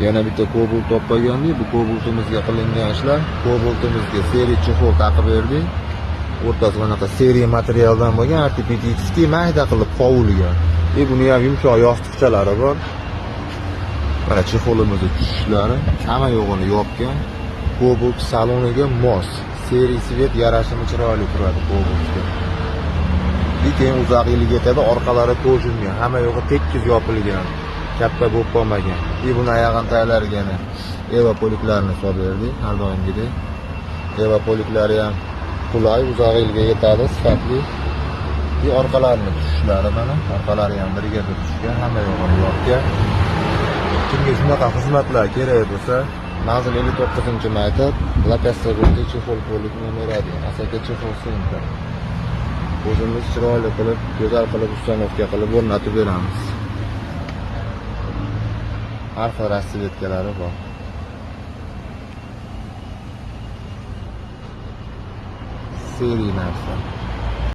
Yana bitta Cobalt topgandik. Bu Cobaltimizga qilingan ishlar. Cobaltimizga seriya chexol taqib berdik. O'rtasi bunaqa seriya materialdan bo'lgan, ortopedический mayda qilib qovulgan. Buni ham yumshoq yostiqchalari bor. Mana chexolimizning tushishlari hamma yo'g'ini yopgan. Cobalt saloniga mos. Seriya svet yarashimi chiroyli turadi Cobaltga. Keyin uzoq yilga yetadi, orqalari to'shilgan, hamma yo'g'i tekis yopilgan. Katta bo'lib qolmagan. Buni oyog'ini tayyorlargani Eva poliklarni solib berdik, har doimgidek. Eva poliklari ham qulay, uzoq yilga yetadi, sifatli. Orqalarini tushishlari mana, orqalari ham birga tushgan, hamma yo'g'ini yopgan. Kimga shunaqa xizmatlar kerak bo'lsa, manzil 59-maytib, Lakassago'da chexol polikni beradi. Asaka chexol center. O'zimiz chiroyli qilib, go'zal qilib ustanovka qilib o'rnatib beramiz. Har xil rasvetkalari bor. Seriya narsa.